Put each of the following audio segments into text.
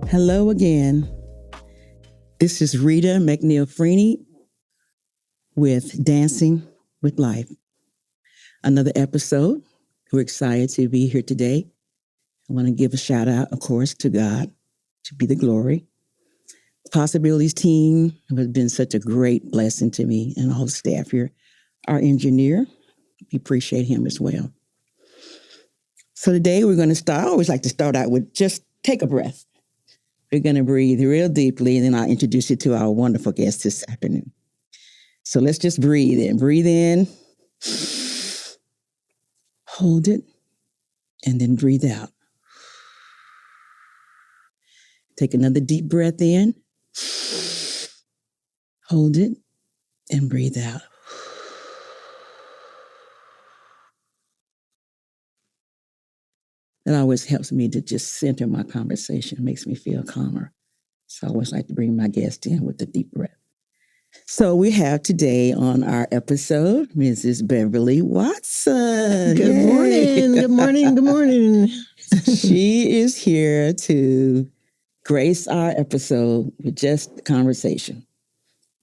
Hello again. This is Rita McNeil Freeney with Dancing with Life. Another episode. We're excited to be here today. I want to give a shout out, of course, to God, to be the glory. Possibilities team has been such a great blessing to me and all the staff here. Our engineer, we appreciate him as well. So today we're going to start. I always like to start out with just take a breath. We're going to breathe real deeply, and then I'll introduce you to our wonderful guest this afternoon. So let's just breathe in. Breathe in. Hold it, and then breathe out. Take another deep breath in. Hold it, and breathe out. That always helps me to just center my conversation. It makes me feel calmer. So I always like to bring my guest in with a deep breath. So we have today on our episode, Mrs. Beverly Watson. Good morning. Good morning. Good morning. She is here to grace our episode with just conversation.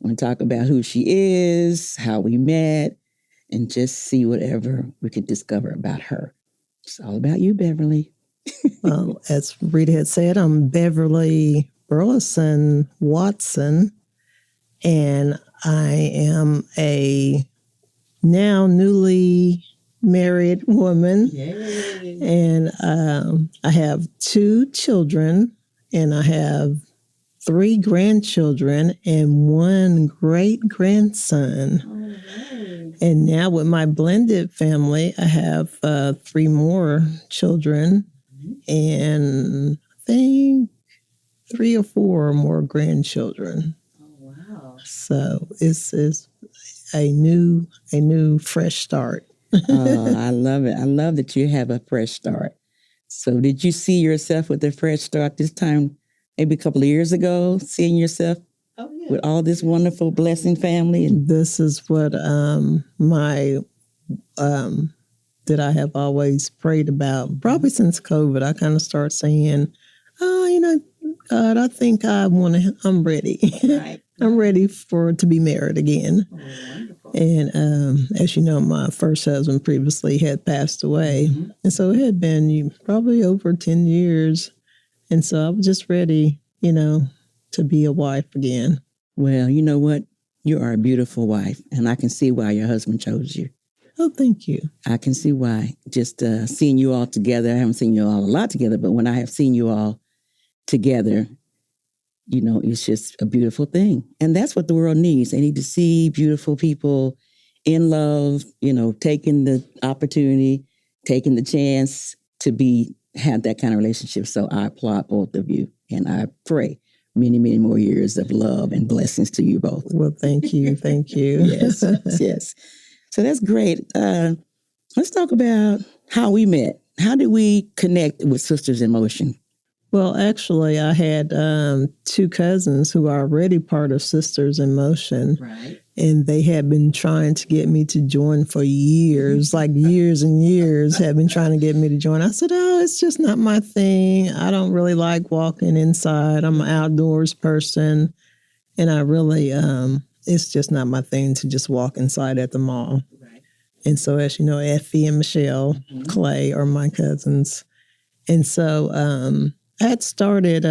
I want to talk about who she is, how we met, and just see whatever we can discover about her. It's all about you, Beverly. Well, as Rita had said, I'm Beverly Burleson Watson, and I am a now newly married woman. Yay. And I have 2 children, and I have 3 grandchildren and 1 great-grandson. And now with my blended family, I have 3 more children and I think 3 or 4 more grandchildren. Oh, wow. So it's a new fresh start. Oh, I love it. I love that you have a fresh start. So did you see yourself with a fresh start this time, maybe a couple of years ago, seeing yourself with all this wonderful blessing family? And This is what that I have always prayed about. Probably since COVID, I kind of start saying, God, I think I'm ready. right. I'm ready to be married again. Oh, wonderful. And as you know, my first husband previously had passed away. Mm-hmm. And so it had been probably over 10 years. And so I was just ready, to be a wife again. Well, you know what? You are a beautiful wife, and I can see why your husband chose you. Oh, thank you. I can see why. Just seeing you all together, I haven't seen you all a lot together, but when I have seen you all together, it's just a beautiful thing. And that's what the world needs. They need to see beautiful people in love, taking the opportunity, taking the chance to have that kind of relationship. So I applaud both of you, and I pray many, many more years of love and blessings to you both. Well, thank you. Thank you. Yes, yes. So that's great. Let's talk about how we met. How did we connect with Sisters in Motion? Well, actually, I had 2 cousins who are already part of Sisters in Motion. Right. And they had been trying to get me to join for years, like years and years, had been trying to get me to join. I said, oh, it's just not my thing. I don't really like walking inside. I'm an outdoors person. And I really, it's just not my thing to just walk inside at the mall. Right. And so, as you know, Effie and Michelle Clay are my cousins. And so I had started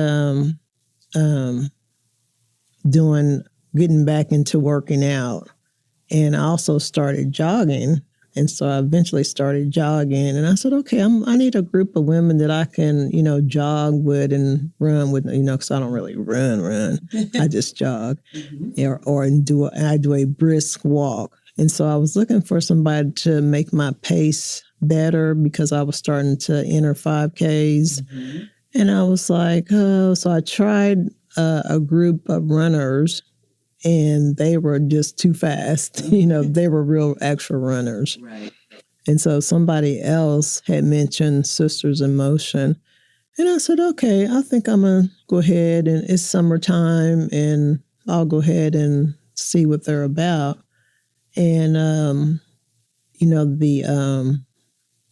getting back into working out. And I also started jogging. And so I eventually started jogging. And I said, okay, I need a group of women that I can, jog with and run with, because I don't really run. I just jog. Mm-hmm. I do a brisk walk. And so I was looking for somebody to make my pace better because I was starting to enter 5Ks. Mm-hmm. And I was like, oh, so I tried a group of runners, and they were just too fast. They were real extra runners. Right. And so somebody else had mentioned Sisters in Motion. And I said, okay, I think I'm going to go ahead, and it's summertime, and I'll go ahead and see what they're about. And, the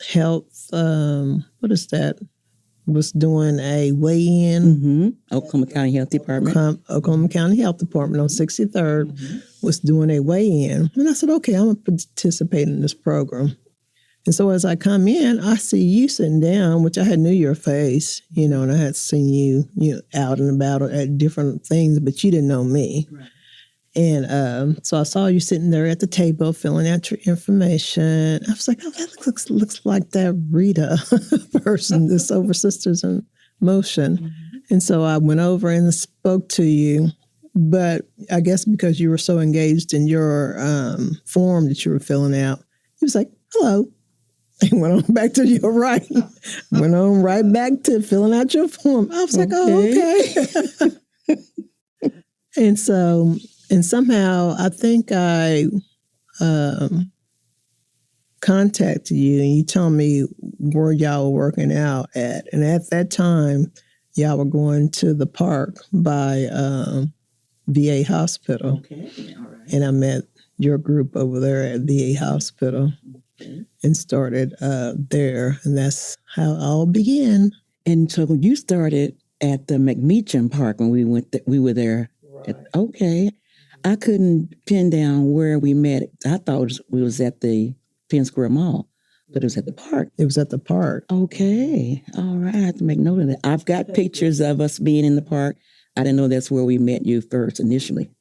health, what is that? was doing a weigh-in. Mm-hmm. Oklahoma County Health Department. Oklahoma County Health Department on 63rd was doing a weigh-in. And I said, okay, I'm going to participate in this program. And so as I come in, I see you sitting down, which I had knew your face, and I had seen you out and about at different things, but you didn't know me. Right. And so I saw you sitting there at the table filling out your information. I was like, oh, that looks like that Rita person, the Sober Sisters in Motion. Mm-hmm. And so I went over and spoke to you. But I guess because you were so engaged in your form that you were filling out, he was like, hello. And went on back to your right. Went on right back to filling out your form. I was like, oh, okay. And somehow I think I contacted you and you told me where y'all were working out at. And at that time, y'all were going to the park by VA Hospital. Okay, all right. And I met your group over there at VA Hospital. Okay. And started there. And that's how it all began. And so you started at the McMeacham Park when we were there. Right. Okay. I couldn't pin down where we met. I thought we was at the Penn Square Mall, but it was at the park. It was at the park. Okay. All right. I have to make note of that. I've got pictures of us being in the park. I didn't know that's where we met you first initially.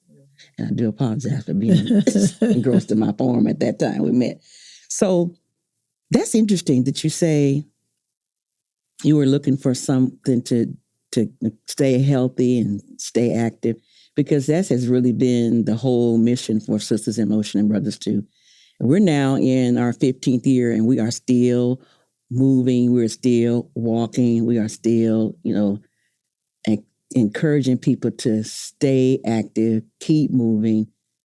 And I do apologize for being engrossed in my form at that time we met. So that's interesting that you say you were looking for something to stay healthy and stay active, because that has really been the whole mission for Sisters in Motion and Brothers Too. We're now in our 15th year and we are still moving, we're still walking, we are still, encouraging people to stay active, keep moving,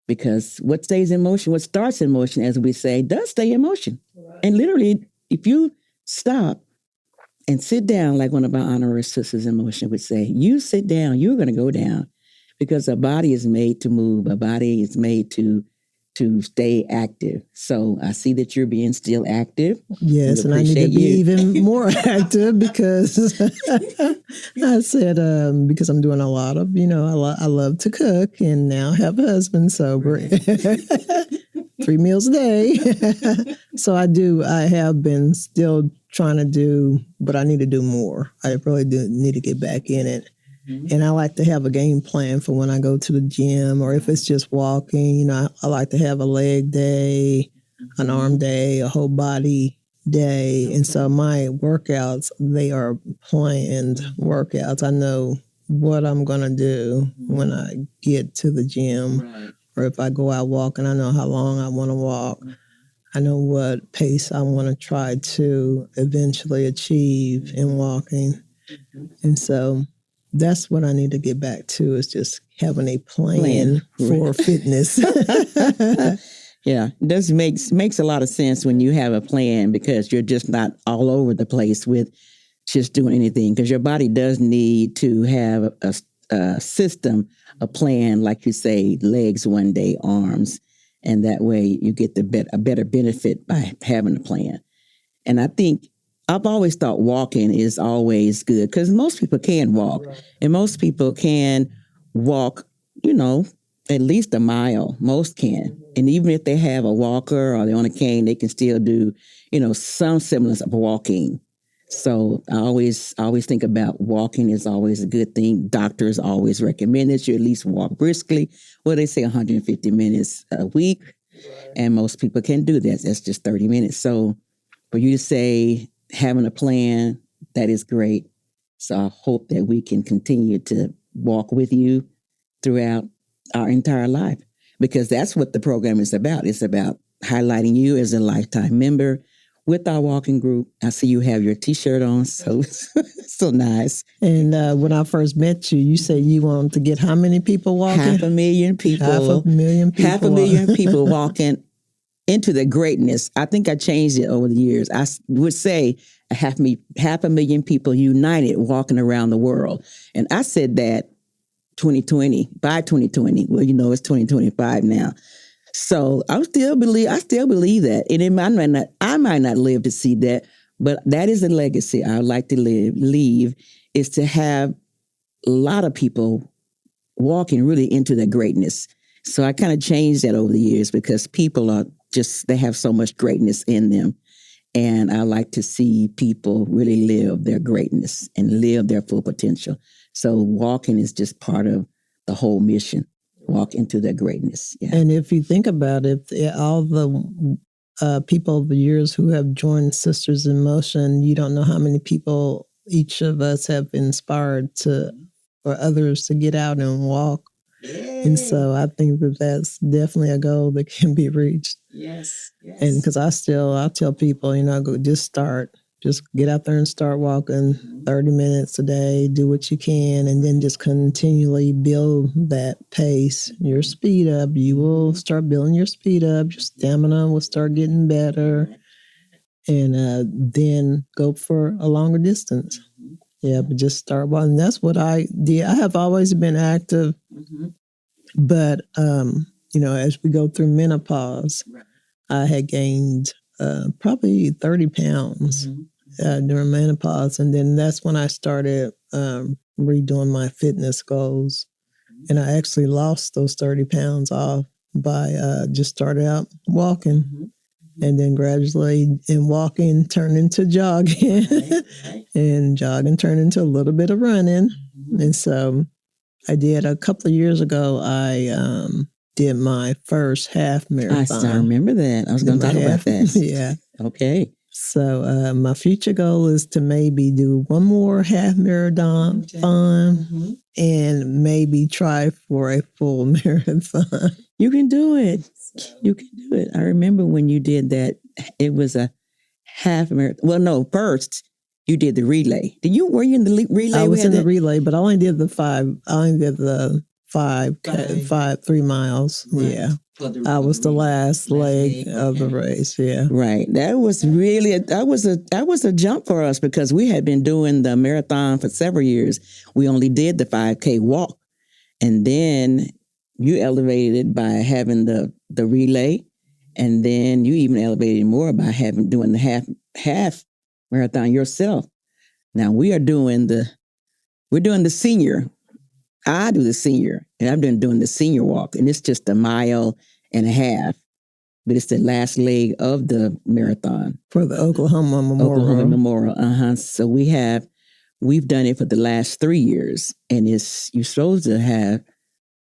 because what stays in motion, what starts in motion, as we say, does stay in motion. Right. And literally, if you stop and sit down, like one of our honorary Sisters in Motion would say, you sit down, you're going to go down, because a body is made to move. A body is made to stay active. So I see that you're being still active. Yes, and I need to be even more active because I said, because I'm doing a lot of, I love to cook and now have a husband, so we're 3 meals a day. So I have been still trying to do, but I need to do more. I really do need to get back in it. Mm-hmm. And I like to have a game plan for when I go to the gym, or if it's just walking, I like to have a leg day, an arm day, a whole body day. And so my workouts, they are planned workouts. I know what I'm going to do when I get to the gym, right. Or if I go out walking, I know how long I want to walk. I know what pace I want to try to eventually achieve in walking. Mm-hmm. And so that's what I need to get back to, is just having a plan for fitness. Yeah, this makes a lot of sense when you have a plan, because you're just not all over the place with just doing anything, because your body does need to have a system, a plan, like you say, legs one day, arms, and that way you get a better benefit by having a plan. And I think I've always thought walking is always good, because most people can walk, right. And most people can walk, at least a mile. Most can. Mm-hmm. And even if they have a walker or they're on a cane, they can still do, some semblance of walking. So I always think about walking is always a good thing. Doctors always recommend that you at least walk briskly. Well, they say 150 minutes a week, right. And most people can do that. That's just 30 minutes. So for you to say having a plan, that is great. So I hope that we can continue to walk with you throughout our entire life, because that's what the program is about. It's about highlighting you as a lifetime member with our walking group. I see you have your T-shirt on, so nice. And when I first met you, you said you wanted to get how many people walking? 500,000 people. 500,000 people. 500,000 people walking into the greatness. I think I changed it over the years. I would say 500,000 people united walking around the world. And I said that by 2020. Well, it's 2025 now. So I still believe that. And I might not live to see that, But that is a legacy I would like to leave, is to have a lot of people walking really into their greatness. So I kind of changed that over the years because people are just, they have so much greatness in them. And I like to see people really live their greatness and live their full potential. So walking is just part of the whole mission. Walk into their greatness. Yeah. And if you think about it, all the people over the years who have joined Sisters in Motion, you don't know how many people each of us have inspired for others to get out and walk. Yay. And so I think that that's definitely a goal that can be reached. Yes. And because I tell people, just start. Just get out there and start walking 30 minutes a day, do what you can, and then just continually build that pace, your speed up. You will start building your speed up. Your stamina will start getting better. And then go for a longer distance. Yeah, but just start walking. That's what I did. I have always been active, but, as we go through menopause, I had gained probably 30 pounds. During menopause. And then that's when I started redoing my fitness goals. And I actually lost those 30 pounds off by just started out walking. And then gradually in walking turned into jogging. And jogging turned into a little bit of running. And so I did a couple of years ago, I did my first half marathon. I remember that. I was going to talk about that. Yeah. Okay. So my future goal is to maybe do one more half marathon and maybe try for a full marathon. You can do it. You can do it. I remember when you did that, it was a half marathon. Well, no, first you did the relay. Were you in the relay? I was in the relay, but I only did the 3 miles. Right. Yeah. I was the last leg of the race. Yeah. Right. That was really, that was a jump for us because we had been doing the marathon for several years. We only did the 5K walk. And then you elevated by having the relay. And then you even elevated more by doing the half marathon yourself. Now we're doing the senior. I do the senior, and I've been doing the senior walk, and it's just 1.5 miles, but it's the last leg of the marathon. For the Oklahoma Memorial. So we've done it for the last 3 years, and you're supposed to have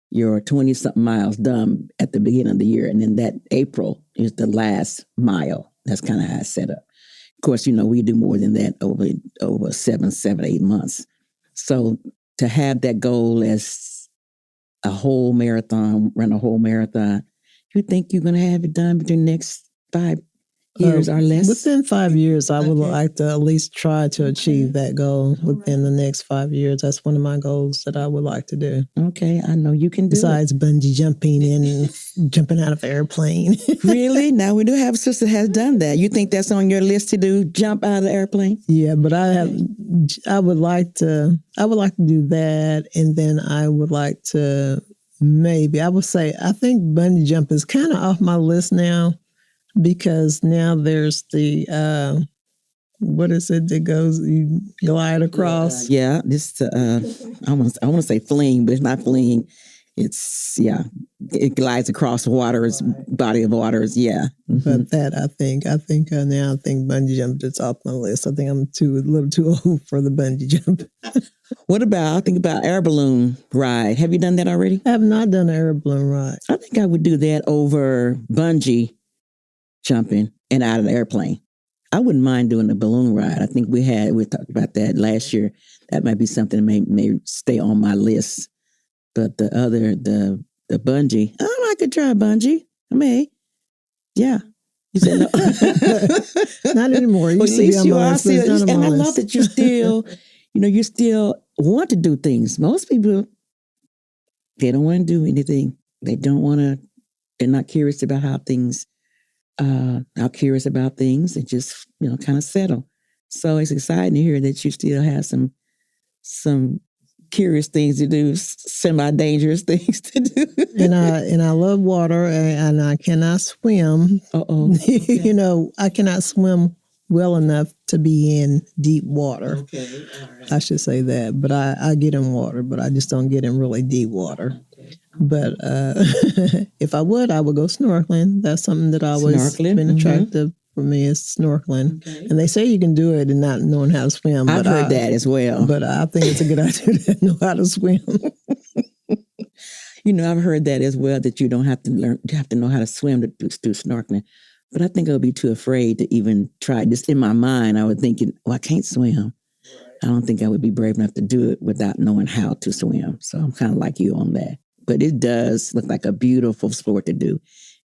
your 20-something miles done at the beginning of the year, and then that April is the last mile. That's kind of how it's set up. Of course, we do more than that over 7, 8 months. So to have that goal as a whole marathon, run a whole marathon, you think you're going to have it done between the next 5 years or less? Within 5 years, I would like to at least try to achieve that goal within the next 5 years. That's one of my goals that I would like to do. Okay, I know you can do Besides bungee jumping and jumping out of an airplane. Really? Now we do have a sister that has done that. You think that's on your list to do, jump out of the airplane? Yeah, but I would like to do that, and then I would like to I think bungee jump is kind of off my list now. Because now there's the what is it that goes you glide across? This I want to say fling, but it's not fling. It's it glides across body of waters. Yeah, but that I think now bungee jump is off my list. I think I'm a little too old for the bungee jump. What about air balloon ride? Have you done that already? I have not done an air balloon ride. I think I would do that over bungee jumping and out of the airplane. I wouldn't mind doing a balloon ride. I think we talked about that last year. That might be something that may stay on my list. But the bungee, I could try bungee. I may. Yeah. You said no. Not anymore. Well, at least you are still, and I love that you still, you still want to do things. Most people, they don't want to do anything. They're not curious about how things curious about things and just, kind of settle. So it's exciting to hear that you still have some curious things to do, semi-dangerous things to do. and I love water and I cannot swim. Okay. I cannot swim well enough to be in deep water. Okay, all right. I should say that. But I get in water, but I just don't get in really deep water. Okay. But if I would go snorkeling. That's something that always Snorkeling, been attractive for me is snorkeling. Okay. And they say you can do it and not knowing how to swim. I've heard that as well. But I think it's a good idea to know how to swim. You know, I've heard that as well, that you don't have to learn, you have to know how to swim to do snorkeling. But I think I'll be too afraid to even try. Just in my mind, I was thinking, I can't swim. I don't think I would be brave enough to do it without knowing how to swim. So I'm kind of like you on that. But it does look like a beautiful sport to do.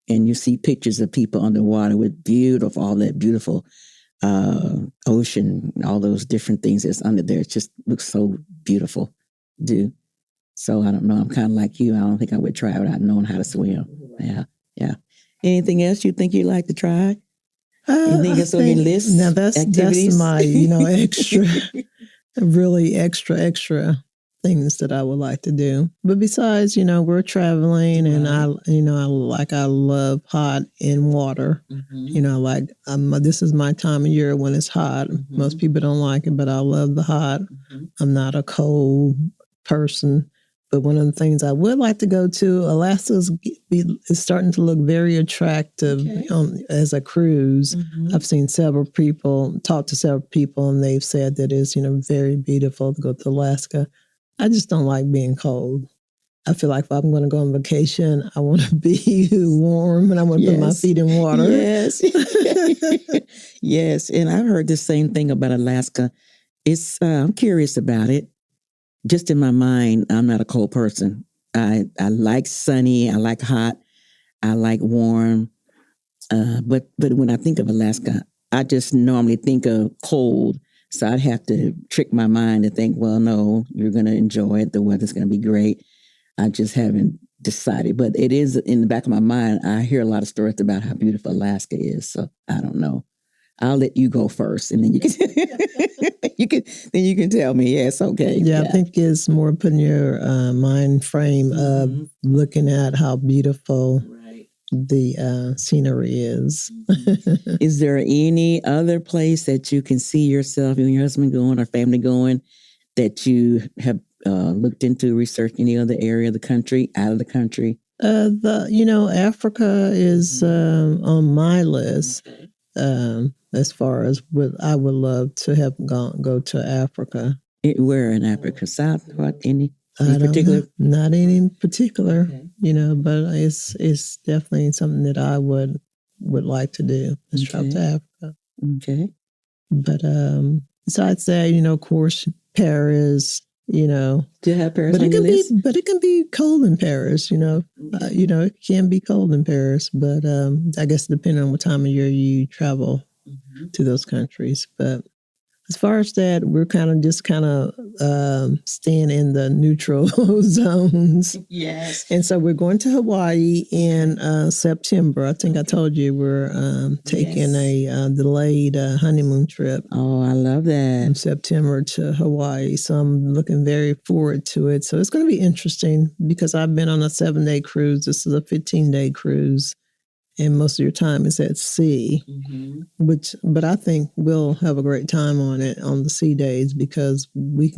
And you see pictures of people underwater with all that beautiful ocean, all those different things that's under there. It just looks so beautiful to do. So I don't know. I'm kind of like you. I don't think I would try without knowing how to swim. Yeah. Anything else you think you'd like to try? Anything else on your list? Now that's my, extra, really extra things that I would like to do. But besides, we're traveling, and I love hot in water. Mm-hmm. This is my time of year when it's hot. Mm-hmm. Most people don't like it, but I love the hot. Mm-hmm. I'm not a cold person. But one of the things I would like to go to, Alaska is starting to look very attractive as a cruise. Mm-hmm. I've seen talked to several people, and they've said that it's, very beautiful to go to Alaska. I just don't like being cold. I feel like if I'm going to go on vacation, I want to be warm, and I want to put my feet in water. Yes. Yes. And I've heard the same thing about Alaska. I'm curious about it. Just in my mind, I'm not a cold person. I like sunny. I like hot. I like warm. But when I think of Alaska, I just normally think of cold. So I'd have to trick my mind to think, well, no, you're going to enjoy it. The weather's going to be great. I just haven't decided. But it is in the back of my mind. I hear a lot of stories about how beautiful Alaska is. So I don't know. I'll let you go first, and then you can tell me. Yes, okay. Yeah, I think it's more putting your mind frame of looking at how beautiful the scenery is. Is there any other place that you can see yourself, you and your husband going, or family going, that you have looked into, researched any other area of the country, out of the country? Africa is on my list. As far as what I would love to have go to Africa. Where in Africa? South? What? Any particular? Not any particular, but it's definitely something that I would like to do. Is travel to Africa. Okay. But besides that, of course, Paris. Do you have Paris on your list? But it can be cold in Paris. It can be cold in Paris. But I guess depending on what time of year you travel to those countries. But as far as that, we're kind of staying in the neutral zones. Yes. And so we're going to Hawaii in September. I think I told you we're taking a delayed honeymoon trip. Oh, I love that. In September to Hawaii. So I'm looking very forward to it. So it's going to be interesting because I've been on a 7-day cruise. This is a 15-day cruise. And most of your time is at sea, but I think we'll have a great time on the sea days because we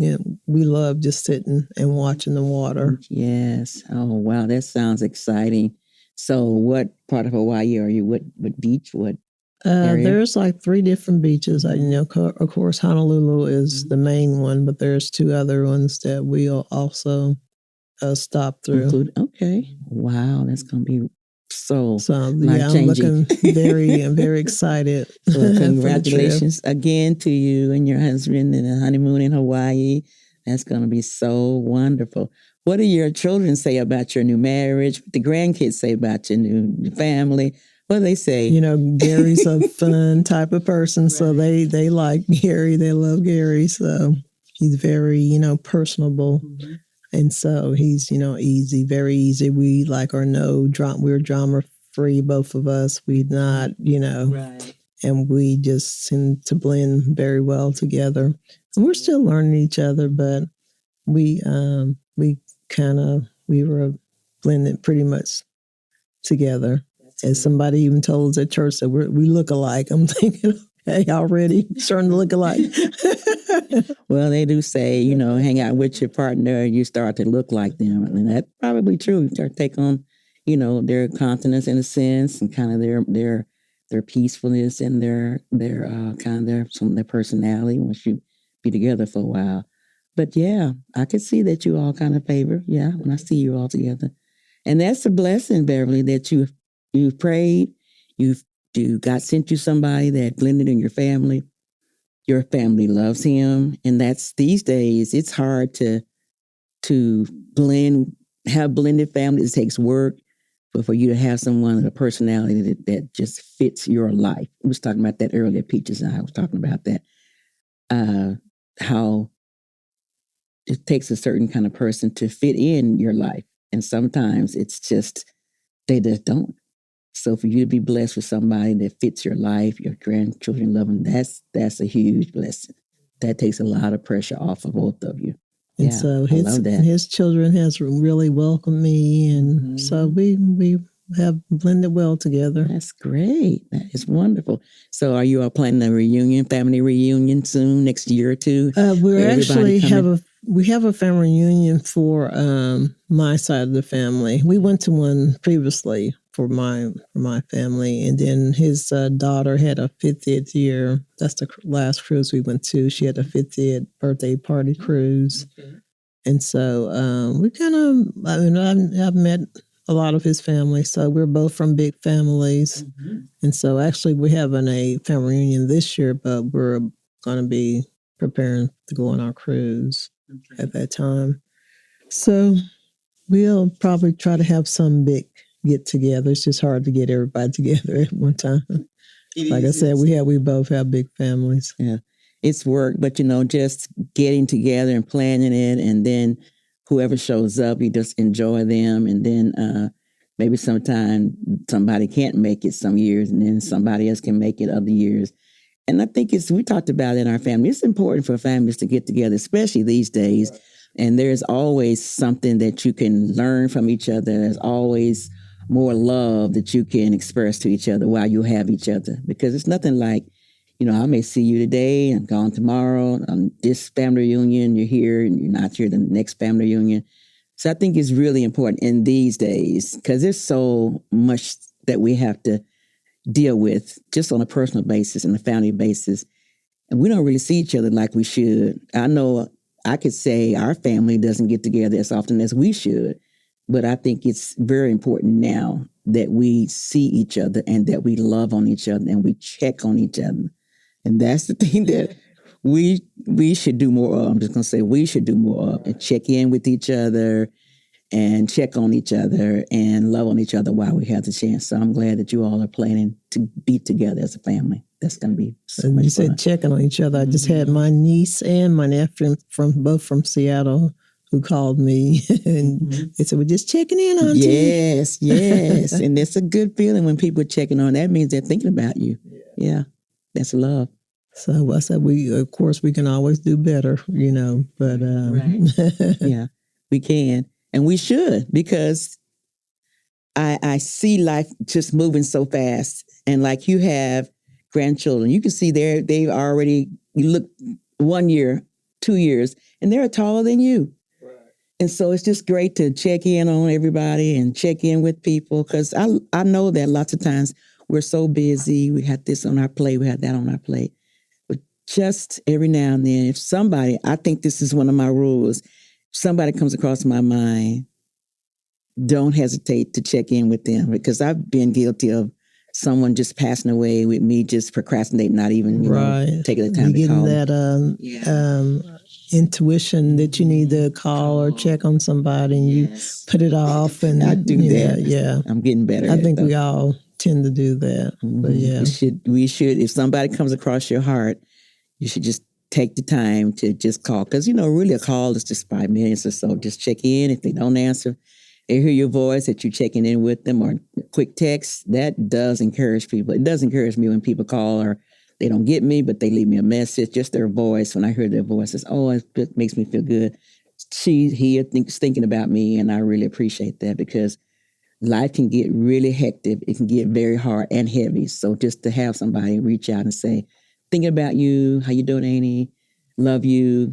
love just sitting and watching the water. Yes. Oh, wow. That sounds exciting. So what part of Hawaii are you? What beach? What area? There's like 3 different beaches. Of course, Honolulu is the main one, but there's 2 other ones that we'll also stop through. Okay. Wow. That's going to be so yeah, I'm looking I'm very excited. Well, congratulations again to you and your husband and a honeymoon in Hawaii. That's going to be so wonderful. What do your children say about your new marriage? What the grandkids say about your new family? What do they say? Gary's a fun type of person, so they like Gary. They love Gary, so he's very, personable. Mm-hmm. And so he's, easy, very easy. We we're drama free, both of us. We not, and we just seem to blend very well together. And we're still learning each other, but we were blended pretty much together. As somebody even told us at church that we look alike. I'm thinking, already starting to look alike. Well, they do say, hang out with your partner, you start to look like them. And that's probably true. You start to take on, their confidence in a sense and kind of their peacefulness and their kind of some of their personality once you be together for a while. But yeah, I could see that you all kind of favor. Yeah, when I see you all together. And that's a blessing, Beverly, that you've prayed, God sent you somebody that blended in your family. Your family loves him. And that's these days, it's hard to have blended families. It takes work. But for you to have someone with a personality that just fits your life. I was talking about that earlier, Peaches and I was talking about that. How it takes a certain kind of person to fit in your life. And sometimes it's just, they just don't. So for you to be blessed with somebody that fits your life, your grandchildren love them, that's a huge blessing. That takes a lot of pressure off of both of you. And so his children has really welcomed me. And so we have blended well together. That's great. That is wonderful. So are you all planning a family reunion soon, next year or two? We actually have a family reunion for my side of the family. We went to one previously for my family, and then his daughter had a 50th year. That's the last cruise we went to. She had a 50th birthday party cruise, and so we kind of. I've met a lot of his family, so we're both from big families, and so actually we're having a family reunion this year, but we're going to be preparing to go on our cruise at that time. So we'll probably try to have some big get together. It's just hard to get everybody together at one time. Like I said, we both have big families. Yeah, it's work, but just getting together and planning it, and then whoever shows up, you just enjoy them, and then maybe sometime somebody can't make it some years, and then somebody else can make it other years. And I think we talked about it in our family. It's important for families to get together, especially these days. And there's always something that you can learn from each other. There's always more love that you can express to each other while you have each other. Because it's nothing like, I may see you today and gone tomorrow on this family reunion. You're here and you're not here the next family reunion. So I think it's really important in these days because there's so much that we have to deal with just on a personal basis and a family basis. And we don't really see each other like we should. I know I could say our family doesn't get together as often as we should, but I think it's very important now that we see each other and that we love on each other and we check on each other. And that's the thing that we should do more of. I'm just going to say we should do more of and check in with each other and check on each other and love on each other while we have the chance. So I'm glad that you all are planning to be together as a family. That's going to be so much fun. You said checking on each other. I just had my niece and my nephew both from Seattle who called me and they said, we're just checking in on you. Yes. And that's a good feeling when people are checking on. That means they're thinking about you. Yeah. That's love. So I said, of course, we can always do better, but right. Yeah, we can. And we should, because I see life just moving so fast. And like you have grandchildren, you can see they've already, you look 1 year, 2 years, and they're taller than you. Right. And so it's just great to check in on everybody and check in with people, because I know that lots of times we're so busy. We have this on our plate, we have that on our plate. But just every now and then, if somebody, I think this is one of my rules, somebody comes across my mind, don't hesitate to check in with them, because I've been guilty of someone just passing away with me just procrastinating, not even taking the time to call. That intuition that you need to call or check on somebody, and you put it off. And I do that. Yeah, I'm getting better. I think we all tend to do that. Mm-hmm. But yeah, we should. If somebody comes across your heart, you should just take the time to just call. Because, really a call is just 5 minutes or so. Just check in. If they don't answer, they hear your voice that you're checking in with them, or a quick text. That does encourage people. It does encourage me when people call or they don't get me, but they leave me a message. Just their voice. When I hear their voices, it makes me feel good. He thinking about me, and I really appreciate that, because life can get really hectic. It can get very hard and heavy. So just to have somebody reach out and say, thinking about you, how you doing, Annie? Love you,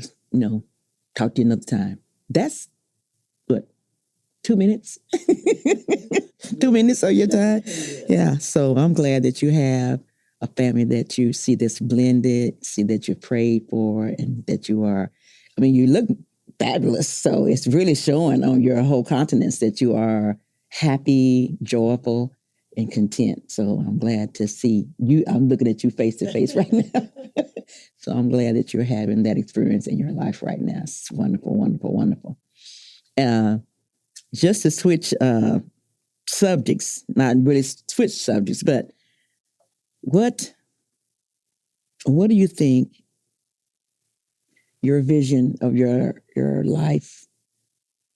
talk to you another time. That's what, 2 minutes? 2 minutes of your time? Yeah. So I'm glad that you have a family that you see this blended, see that you prayed for, and that you are, you look fabulous. So it's really showing on your whole countenance that you are happy, joyful, and content. So I'm glad to see you. I'm looking at you face to face right now. So I'm glad that you're having that experience in your life right now. It's wonderful, wonderful, wonderful. Just to switch subjects, not really switch subjects, but what do you think your vision of your life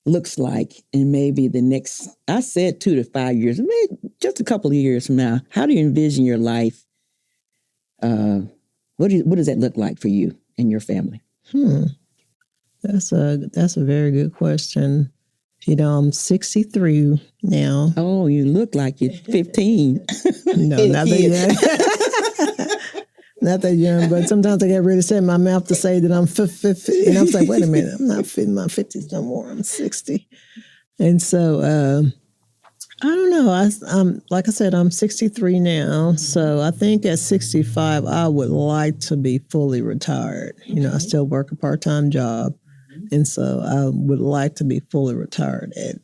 looks like in maybe the next, I said 2 to 5 years, maybe just a couple of years from now? How do you envision your life? What does that look like for you and your family? That's a very good question. I'm 63 now. Oh, you look like you're 15. No, not that young. Not that young, but sometimes I get ready to set my mouth to say that I'm 50. And I was like, wait a minute, I'm not in my 50s no more. I'm 60. And so, I don't know. I'm like I said, I'm 63 now. So I think at 65, I would like to be fully retired. I still work a part-time job. And so I would like to be fully retired at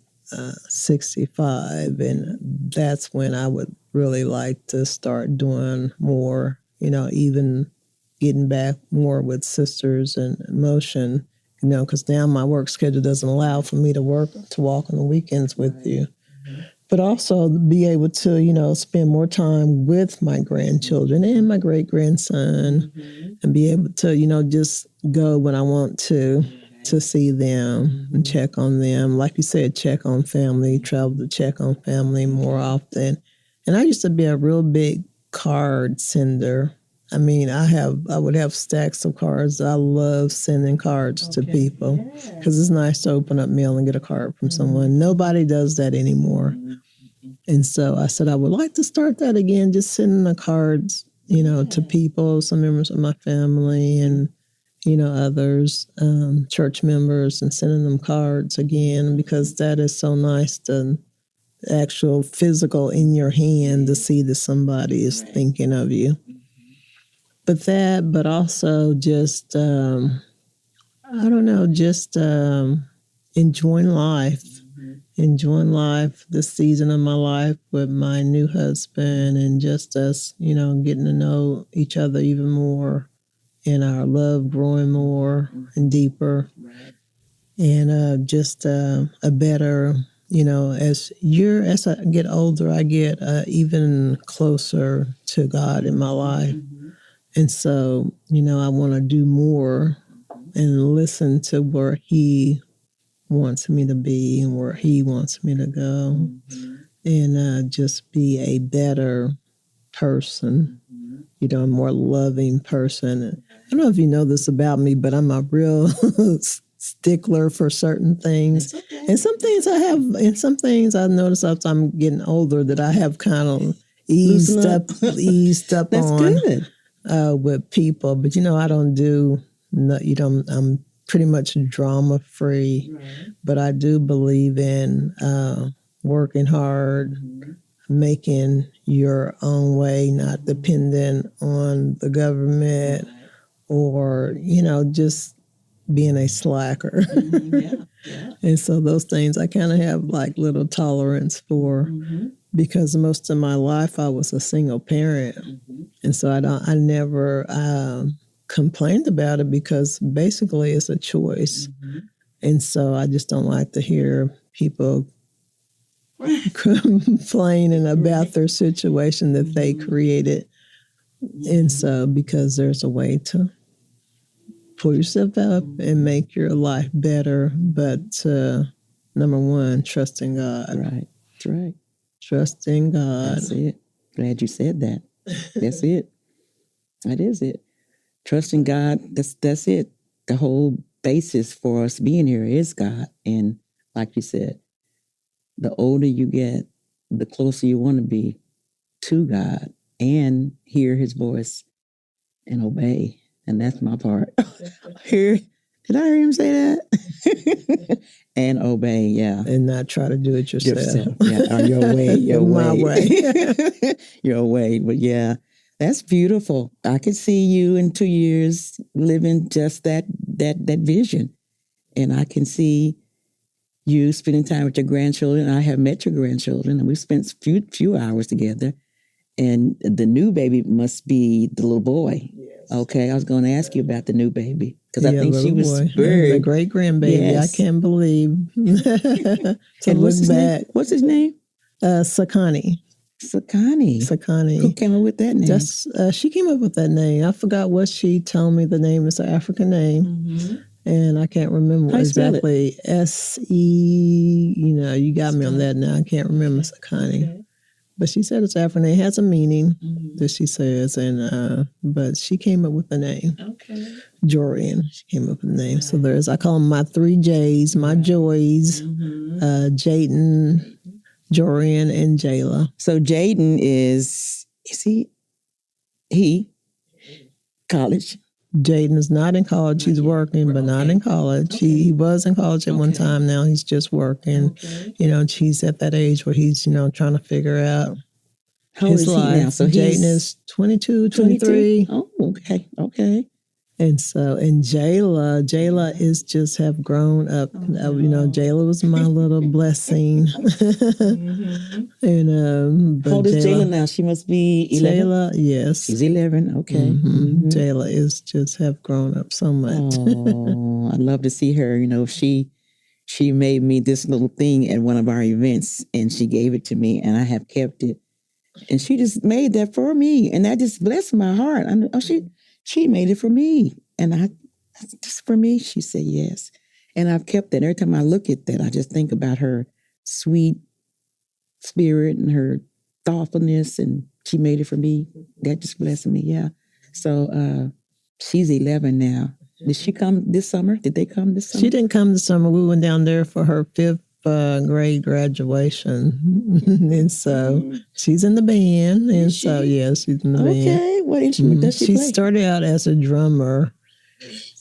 65. And that's when I would really like to start doing more, even getting back more with Sisters in Motion, because now my work schedule doesn't allow for me to walk on the weekends with you. But also be able to, spend more time with my grandchildren and my great-grandson, and be able to, just go when I want to see them and check on them. Like you said, check on family, travel to check on family more often. And I used to be a real big card sender. I would have stacks of cards. I love sending cards to people because it's nice to open up mail and get a card from someone. Nobody does that anymore. And so I said I would like to start that again, just sending the cards, to people, some members of my family and, others, church members, and sending them cards again, because that is so nice, to actual physical in your hand to see that somebody is thinking of you. But also just, I don't know, just enjoying life, this season of my life with my new husband, and just us, getting to know each other even more, and our love growing more and deeper, and just a better, as I get older, I get even closer to God in my life. And so, I want to do more and listen to where He wants me to be and where He wants me to go, and just be a better person, a more loving person. I don't know if you know this about me, but I'm a real stickler for certain things. Okay. And some things I've noticed as I'm getting older that I have kind of eased up That's on. Good. With people. But, I don't do, I'm pretty much drama free, right. But I do believe in working hard, making your own way, not dependent on the government, right. Or, just being a slacker. Yeah. And so those things I kind of have like little tolerance for, because most of my life I was a single parent. And so I never complained about it, because basically it's a choice. And so I just don't like to hear people complaining about their situation that they created. And so, because there's a way to pull yourself up and make your life better, but number one, trusting God. Right. That's right. Trusting God. That's it. Glad you said that. That's it. That is it. Trusting God. That's it. The whole basis for us being here is God. And like you said, the older you get, the closer you want to be to God and hear His voice and obey. And that's my part. Here, did I hear him say that? And obey, yeah. And not try to do it yourself. Yeah, on your way, My way. your way. But yeah, that's beautiful. I could see you in 2 years living just that vision. And I can see you spending time with your grandchildren. I have met your grandchildren, and we spent few hours together. And the new baby must be the little boy. Yes. Okay, I was going to ask you about the new baby because I think she was the great grandbaby. Yes. I can't believe. So and look back. What's his name? Sakani. Sakani. Who came up with that name? She came up with that name. I forgot what she told me the name. It's an African name. Mm-hmm. And I can't remember exactly. S-E, you got me on that now. I can't remember Sakani. Okay. But she said it's African. It has a meaning that she says, and but she came up with the name. Okay. Jorian. She came up with the name. Right. So I call them my 3 J's, my joys, Jaden, Jorian, and Jayla. So Jaden is he college? Jaden is not in college. He's working, but not in college. Okay. He was in college at one time. Now he's just working. Okay. He's at that age where he's, trying to figure out his life. Now? So Jaden is 22, 23. Oh, okay. And Jayla is just have grown up. Jayla was my little blessing. And how old is Jayla now? She must be 11. Jayla, yes, she's 11. Okay. Mm-hmm. Jayla is just have grown up so much. Oh, I'd love to see her. She made me this little thing at one of our events, and she gave it to me, and I have kept it. And she just made that for me, and that just blessed my heart. She made it for me. And just for me, she said yes. And I've kept that. Every time I look at that, I just think about her sweet spirit and her thoughtfulness. And she made it for me. That just blessed me, yeah. So she's 11 now. Did she come this summer? Did they come this summer? She didn't come this summer. We went down there for her 5th grade graduation. And so she's in the band. And so, she's in the band. Okay. What instrument does she play? She started out as a drummer.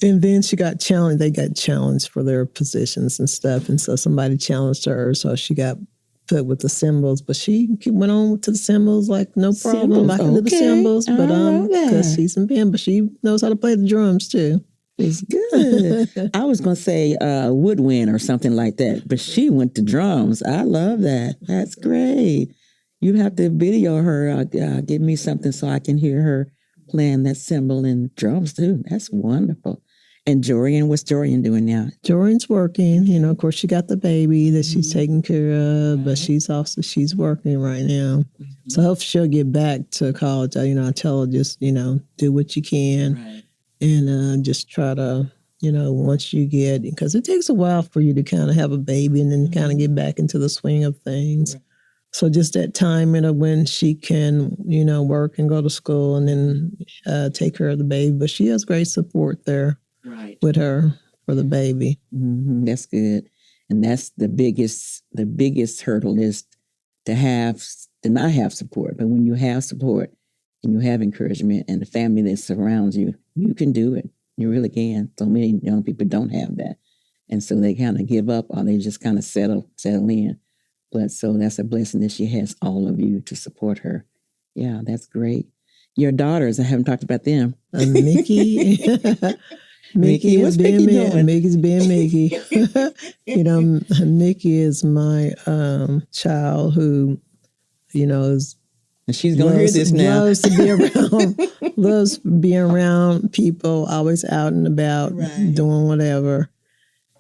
And then she got challenged. They got challenged for their positions and stuff. And so somebody challenged her. So she got put with the cymbals. But she went on to the cymbals like, no problem. I can do the cymbals. But because she's in band. But she knows how to play the drums too. It's good. I was going to say woodwind or something like that, but she went to drums. I love that. That's great. You have to video her. Give me something so I can hear her playing that cymbal and drums too. That's wonderful. And Jorian, what's Jorian doing now? Jorian's working. Of course, she got the baby that she's taking care of, but she's working right now. So hopefully she'll get back to college. I tell her just, do what you can. Right. And just try to, once you get, because it takes a while for you to kind of have a baby and then kind of get back into the swing of things. Right. So just that time, when she can, work and go to school and then take care of the baby. But she has great support there with her for the baby. Mm-hmm. That's good. And that's the biggest hurdle is to not have support. But when you have support, and you have encouragement and the family that surrounds you, you can do it. You really can. So many young people don't have that. And so they kind of give up or they just kind of settle in. But so that's a blessing that she has all of you to support her. Yeah, that's great. Your daughters, I haven't talked about them. Mickey. Mickey is being Mickey. Mickey's being Mickey. Mickey is my child who, is... And she's going to hear this now. Loves being around people, always out and about, doing whatever.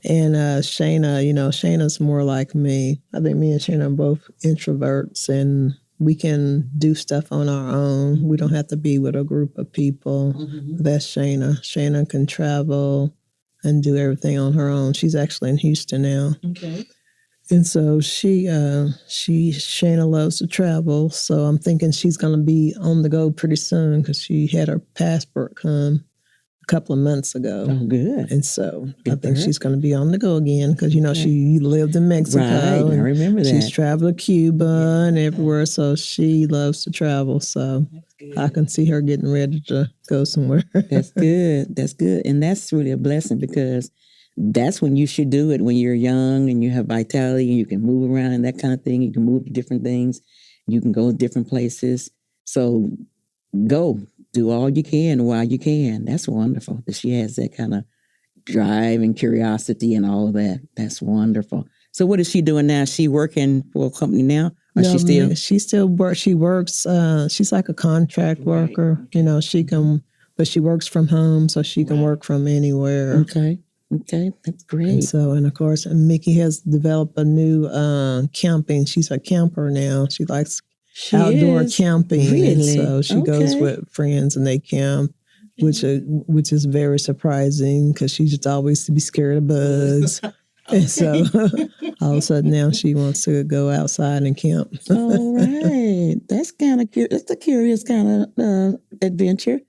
And Shayna, Shayna's more like me. I think me and Shayna are both introverts, and we can do stuff on our own. We don't have to be with a group of people. Mm-hmm. That's Shayna. Shayna can travel and do everything on her own. She's actually in Houston now. Okay. And so Shayna loves to travel. So I'm thinking she's going to be on the go pretty soon because she had her passport come a couple of months ago. Oh, good. And so I Good for think her. she's going to be on the go again because, she lived in Mexico. Right, I and remember she's that. traveled to Cuba and everywhere. So she loves to travel. So I can see her getting ready to go somewhere. That's good. That's good. And that's really a blessing because that's when you should do it, when you're young and you have vitality and you can move around and that kind of thing. You can move to different things. You can go to different places. So go. Do all you can while you can. That's wonderful that she has that kind of drive and curiosity and all of that. That's wonderful. So what is she doing now? Is she working for a company now? Or No, she still works. She works. She's like a contract worker. She can, but she works from home, so she can work from anywhere. Okay. That's great. And so, and of course, Mickey has developed a new camping. She's a camper now. She likes outdoor camping. Really? And so she goes with friends and they camp, which is very surprising because she used to always be scared of bugs. And so all of a sudden now she wants to go outside and camp. All right. That's kind of curious. That's a curious kind of adventure.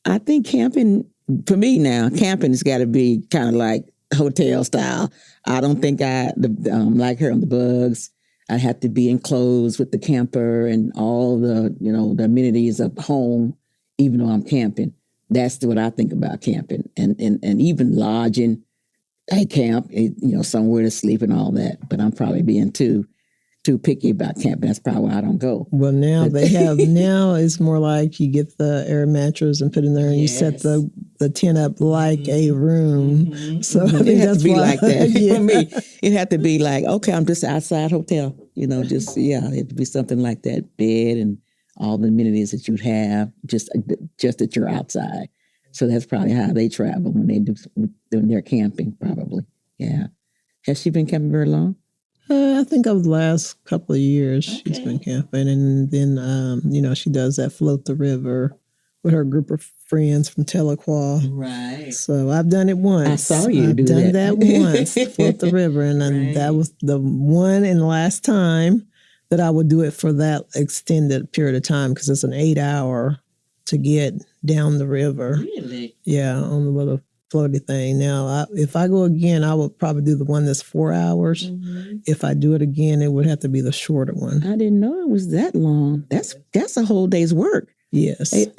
I think camping, for me now, camping has got to be kind of like hotel style. I don't think like her on the bugs. I have to be enclosed with the camper and all the, the amenities of home, even though I'm camping. That's what I think about camping. And even lodging, I camp, somewhere to sleep and all that. But I'm probably being too picky about camping. That's probably why I don't go. Well, now now it's more like you get the air mattress and put in there and you set the tent up like a room. Mm-hmm. So I think it has that's to be why, like that. For me, it had to be like, okay, I'm just outside hotel. It had to be something like that, bed and all the amenities that you'd have, just that you're outside. So that's probably how they travel when they're camping, probably. Yeah. Has she been camping very long? I think over the last couple of years she's been camping, and then she does that float the river with her group of friends from Tahlequah. Right. So I've done it once. I saw you do that. I've done that once, float the river, and that was the one and last time that I would do it for that extended period of time because it's an 8-hour to get down the river. Really? Yeah, on the little floaty thing. Now, if I go again, I would probably do the one that's 4 hours. Mm-hmm. If I do it again, it would have to be the shorter one. I didn't know it was that long. That's a whole day's work. Yes. And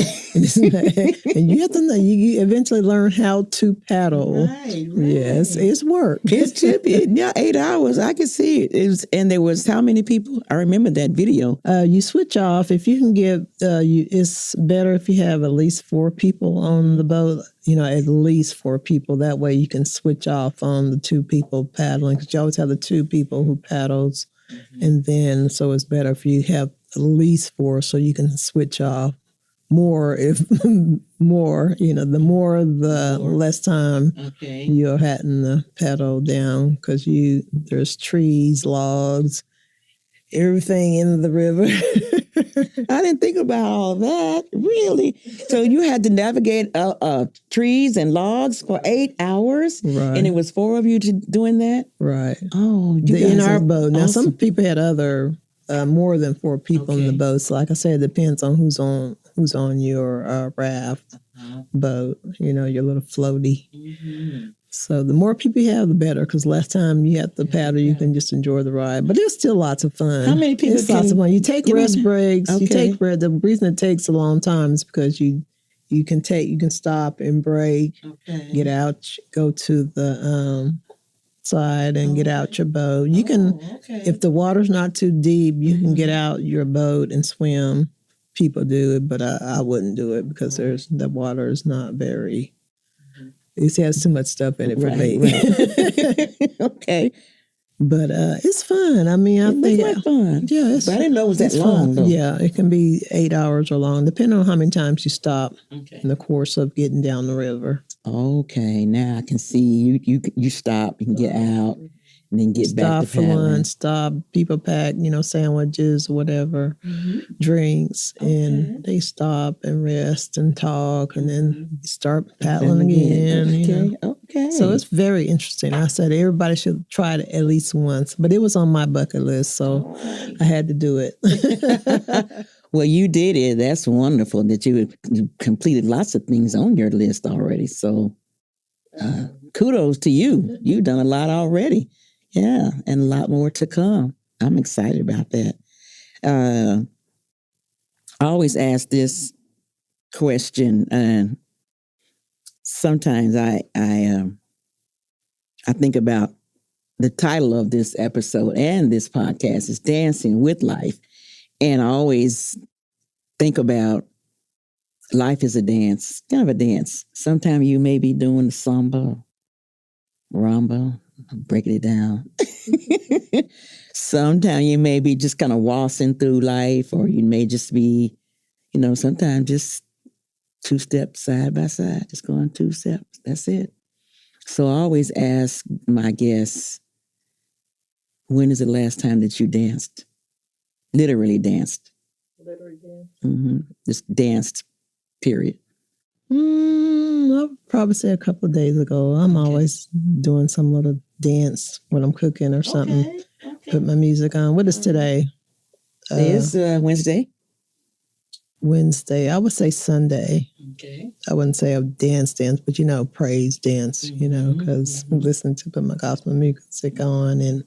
you have to know, you eventually learn how to paddle. Right. Yes, it's work. It should be. Yeah, 8 hours. I could see it. And there was how many people? I remember that video. You switch off. If you can get, it's better if you have at least 4 people on the boat, at least 4 people. That way you can switch off on the 2 people paddling because you always have the 2 people who paddles. Mm-hmm. And then, so it's better if you have at least 4 so you can switch off more the less time you're having to paddle down because there's trees, logs, everything in the river. I didn't think about all that, really. So you had to navigate trees and logs for 8 hours? Right. And it was 4 of you doing that? Right. Oh, in our boat. Now, some people had more than 4 people in the boat. So like I said, it depends on who's on your raft boat, your little floaty. Mm-hmm. So the more people you have, the better, because less time you have to paddle, you can just enjoy the ride. But it's still lots of fun. How many people It's lots of fun. You take rest breaks. Okay. The reason it takes a long time is because you can stop and break, get out, go to the side and get out your boat. You can, if the water's not too deep, you can get out your boat and swim. People do it, but I wouldn't do it because the water is not very. It has too much stuff in it for me. Right. Okay. But it's fun. I mean, I think it's like fun. Yeah, but I didn't know it was that long. Though. Yeah, it can be 8 hours or long, depending on how many times you stop in the course of getting down the river. Okay, now I can see you stop, you can get out, and then get back to stop for lunch, stop, people pack, sandwiches, whatever, drinks, and they stop and rest and talk, and then start paddling again. Okay. So it's very interesting. I said everybody should try it at least once, but it was on my bucket list, so I had to do it. Well, you did it. That's wonderful that you completed lots of things on your list already. So kudos to you. You've done a lot already. Yeah, and a lot more to come. I'm excited about that. I always ask this question, and sometimes I think about the title of this episode and this podcast is Dancing with Life. And I always think about life is a dance, kind of a dance. Sometimes you may be doing the samba, rumba, breaking it down. Sometimes you may be just kind of waltzing through life, or you may just be, sometimes just 2 steps side by side, just going 2 steps. That's it. So I always ask my guests, when is the last time that you danced? Literally danced. Just danced, period. I'll probably say a couple of days ago. I'm always doing some little dance when I'm cooking or something. Okay. Put my music on. What is today? It's Wednesday. Wednesday. I would say Sunday. Okay. I wouldn't say a dance, but praise dance, because I'm listening to put my gospel music on and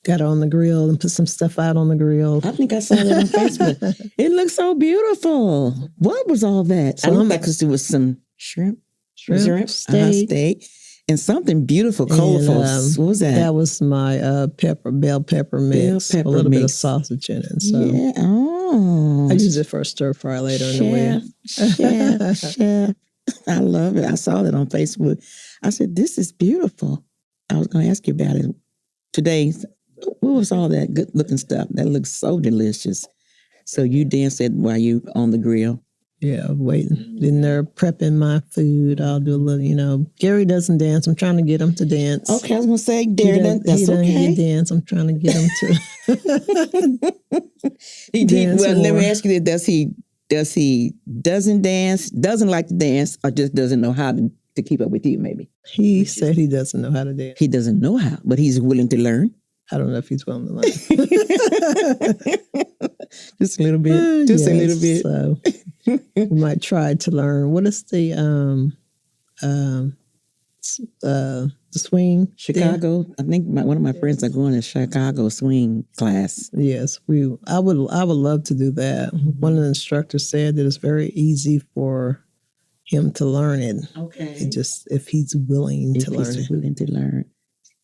got on the grill and put some stuff out on the grill. I think I saw that on Facebook. It looks so beautiful. What was all that? So I looked like it was some shrimp steak, and something beautiful, colorful. What was that? That was my bell pepper mix. A little bit of sausage in it. So yeah. Oh. I use it for a stir fry later in the week. Chef. I love it. I saw that on Facebook. I said, this is beautiful. I was going to ask you about it today. What was all that good looking stuff? That looks so delicious. So you danced it while you on the grill? Yeah, waiting. In there prepping my food. I'll do a little, Gary doesn't dance. I'm trying to get him to dance. Okay, I was going to say, Gary, that's okay. He dance. I'm trying to get him to dance. Well, let me ask you this. Does he doesn't dance, doesn't like to dance, or just doesn't know how to keep up with you, maybe? He said he doesn't know how to dance. He doesn't know how, but he's willing to learn. I don't know if he's willing to learn. Just a little bit. Just a little bit. So we might try to learn. What is the swing? Chicago. I think one of my friends are going to Chicago swing class. Yes, I would love to do that. One of the instructors said that it's very easy for him to learn it. Okay. It just if he's willing to learn. He's willing to learn.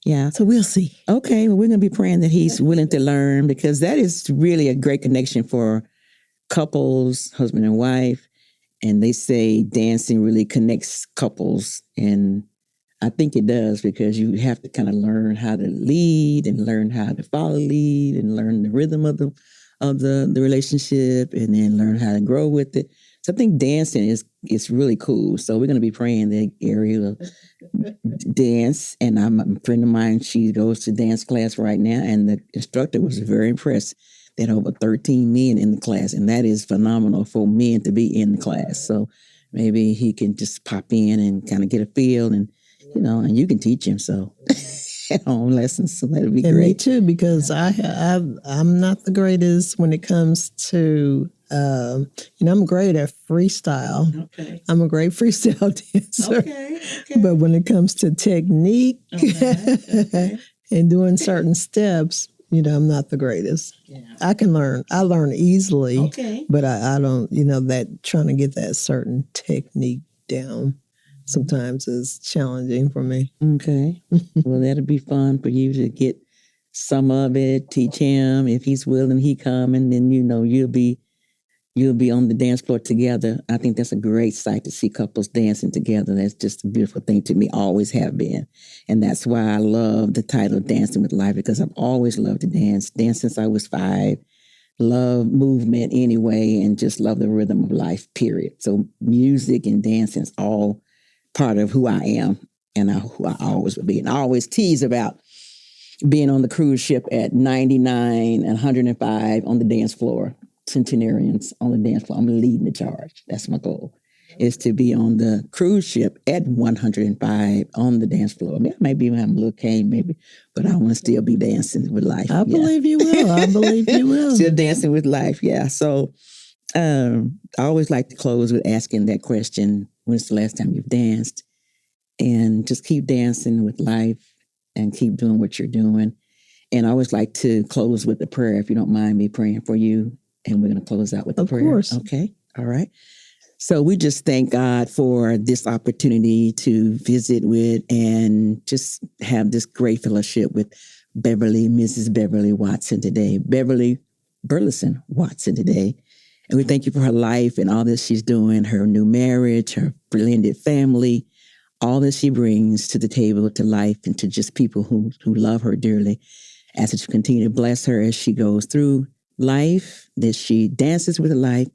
Yeah. So we'll see. Okay. Well, we're going to be praying that he's willing to learn, because that is really a great connection for couples, husband and wife. And they say dancing really connects couples. And I think it does, because you have to kind of learn how to lead and learn how to follow lead and learn the rhythm of the relationship, and then learn how to grow with it. So I think dancing is really cool. So we're going to be praying that Gary will dance. And I'm a friend of mine, she goes to dance class right now, and the instructor was very impressed that over 13 men in the class, and that is phenomenal for men to be in the class. So maybe he can just pop in and kind of get a feel, and and you can teach him so on lessons. So that'd be great. Me too, because I'm not the greatest when it comes to I'm great at freestyle. Okay. I'm a great freestyle dancer. Okay. But when it comes to technique and doing certain steps, I'm not the greatest. Yeah. I can learn. I learn easily. Okay. But I don't, that trying to get that certain technique down sometimes is challenging for me. Okay. Well, that'll be fun for you to get some of it, teach him. If he's willing, he come, and then, you'll be on the dance floor together. I think that's a great sight to see couples dancing together. That's just a beautiful thing to me, always have been. And that's why I love the title Dancing with Life, because I've always loved to dance since I was 5. Love movement anyway, and just love the rhythm of life, period. So music and dancing is all part of who I am, and who I always will be. And I always tease about being on the cruise ship at 99 and 105 on the dance floor. Centenarians on the dance floor. I'm leading the charge. That's my goal, is to be on the cruise ship at 105 on the dance floor. I mean, I might be having a little cane maybe, but I want to still be dancing with life. I believe you will. I believe you will. Still dancing with life, yeah. So I always like to close with asking that question, when's the last time you've danced? And just keep dancing with life and keep doing what you're doing. And I always like to close with a prayer, if you don't mind me praying for you. And we're going to close out with a prayer. Of course. Okay. All right. So we just thank God for this opportunity to visit with and just have this great fellowship with Mrs. Beverly Watson today, Beverly Burleson Watson today. And we thank you for her life and all that she's doing, her new marriage, her blended family, all that she brings to the table, to life, and to just people who love her dearly. Ask that you continue to bless her as she goes through life, that she dances with life,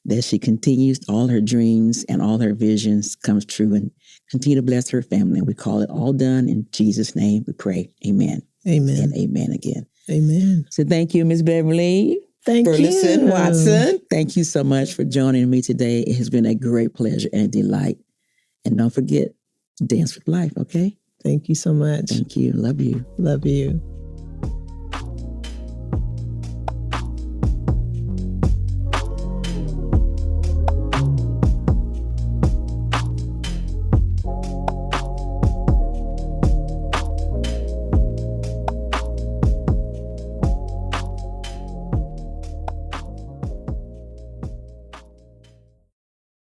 that she continues all her dreams and all her visions comes true, and continue to bless her family. We call it all done in Jesus' name. We pray. Amen. Amen. And amen again. Amen. So thank you, Ms. Beverly. Thank Burleson you. Watson. Thank you so much for joining me today. It has been a great pleasure and a delight. And don't forget, dance with life, okay? Thank you so much. Thank you. Love you. Love you.